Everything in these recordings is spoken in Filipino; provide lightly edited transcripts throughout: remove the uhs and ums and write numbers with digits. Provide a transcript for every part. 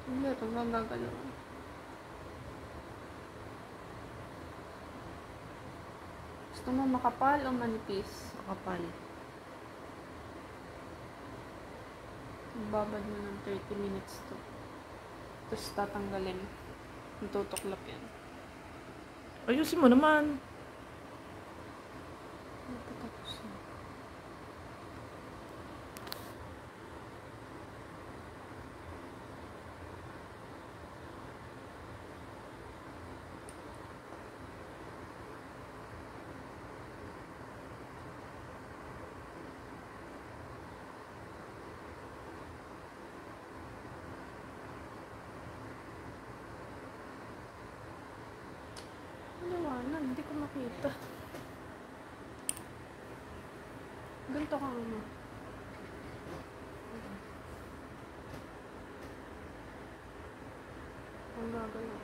Hindi, ito bang gagalaw? Gusto mo makapal o manipis? Makapal. Babad mo ng 30 minutes to. Tapos tatanggalin. Tutuklap yan. Ayusin mo naman. Tapos na. Liwanag, hindi ko makita. Ganito ka nga. Ang gagalaw.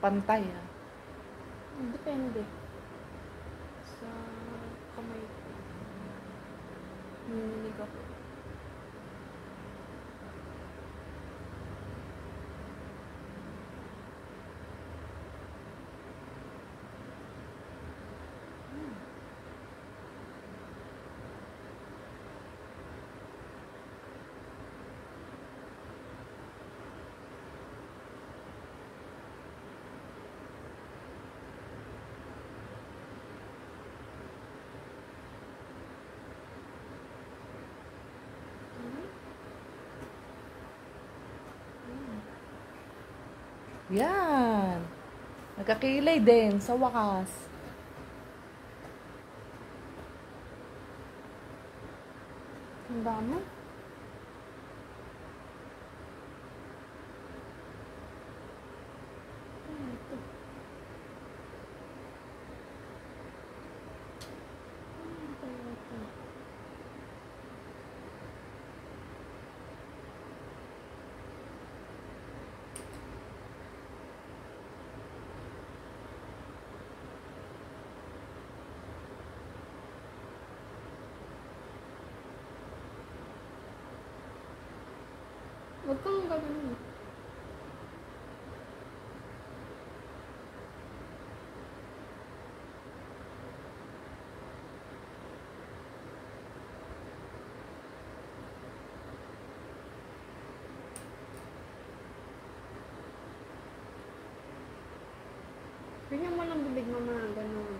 Pantay, ha? Depende. Sa kamay ko. Nininig ako. Yan. Nagkakilay din sa wakas. Ang dami. Ito. Ito. Huwag kang gano'n. Ganyan mo lang bibig mo mga gano'n.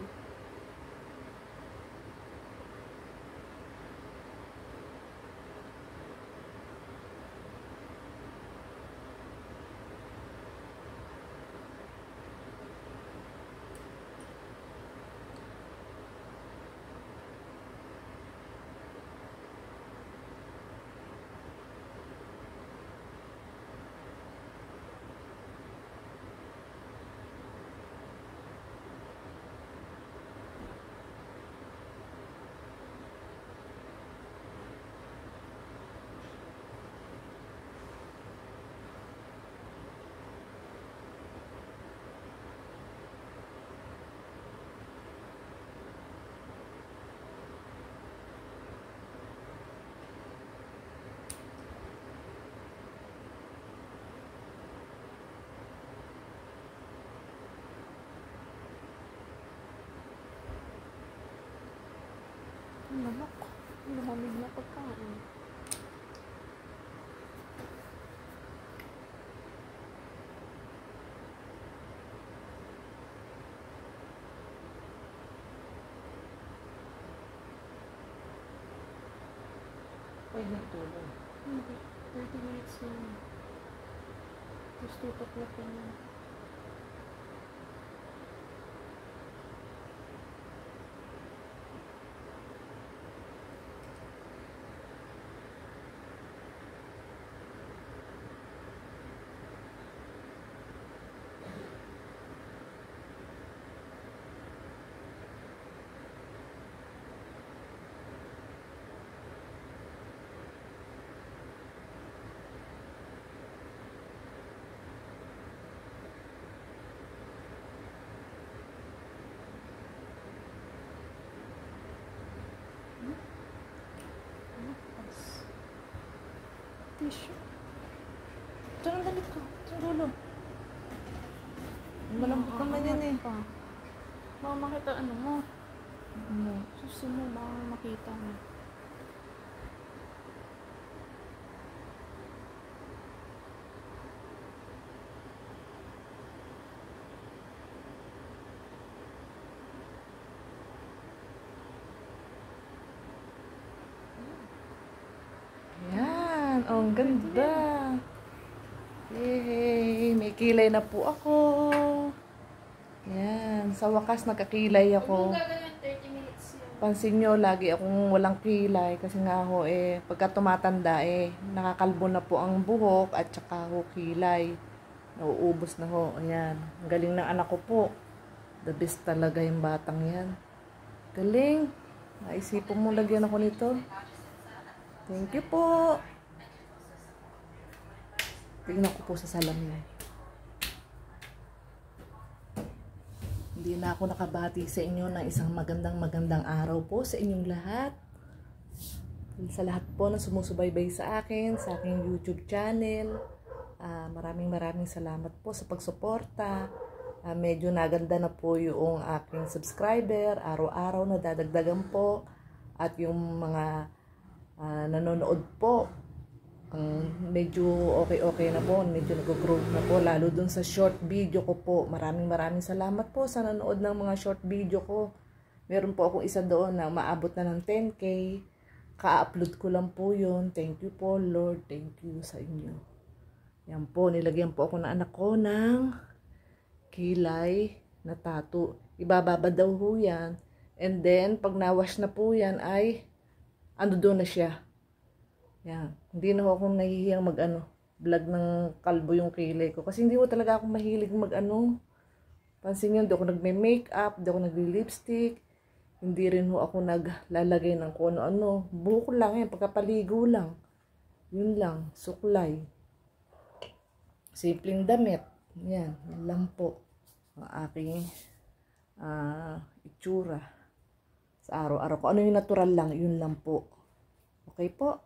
Lamok. Lumamig na pagkain. pwede tulog. Hindi. 30 minutes lang. Tapos tutuklapin mo. Tissue. Ito ang damit ko. Ito ang dulo. Malambot naman yan eh. Baka makita ano mo. Ano? Susi mo, baka makita mo. Yan. Oh, ang ganda. Yay! May kilay na po ako. Yan. Sa wakas, nakakilay Huwag ako. mong gagawin 30 minutes yun. Pansin nyo, lagi akong walang kilay. Kasi nga ho, pagka tumatanda, nakakalbo na po ang buhok at saka ho kilay. Nauubos na ho. Ayan. Ang galing ng anak ko po. The best talaga yung batang yan. Galing. Naisipan mo lagyan ako nito. Thank you po. Tingnan ko po sa salamin. Hindi na ako nakabati sa inyo ng isang magandang araw po sa inyong lahat. Sa lahat po na sumusubaybay sa akin, sa aking YouTube channel. Maraming salamat po sa pagsuporta. Medyo naganda na po yung aking subscriber. Araw-araw na dadagdagan po. At yung mga nanonood po, medyo okay na po, medyo nag-grow na po, lalo dun sa short video ko po. Maraming salamat po sa nanood ng mga short video ko. Meron po akong isa doon na maabot na ng 10K. Ka-upload ko lang po yun. Thank you po, Lord. Thank you sa inyo. Yan po, nilagyan po ako ng anak ko ng kilay na tattoo. Ibababa daw ho yan. And then, pag nawash na po yan, ay ano doon na siya. Yan. Hindi na ako nahihiyang vlog ng kalbo yung kilay ko. Kasi hindi ko talaga ako mahilig pansin nyo, hindi ako nagme-makeup, hindi ako nagli-lipstick, hindi rin ho ako naglalagay ng kung ano-ano. Buhok lang yan, pagkapaligo lang. Yun lang, suklay. Simpleng damit. Yan, yun lang po. Ang aking itsura. Sa araw-araw ko. Ano yung natural lang, yun lang po. Okay po.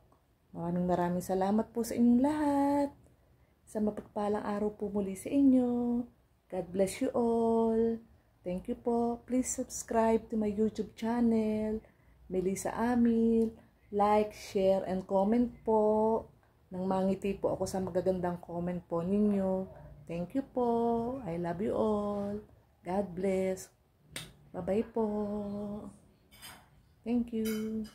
Maraming salamat po sa inyong lahat. Sa mapagpalang araw po muli sa inyo. God bless you all. Thank you po. Please subscribe to my YouTube channel, Melissa Amil. Like, share, and comment po. Nang mangiti po ako sa magagandang comment po ninyo. Thank you po. I love you all. God bless. Bye-bye po. Thank you.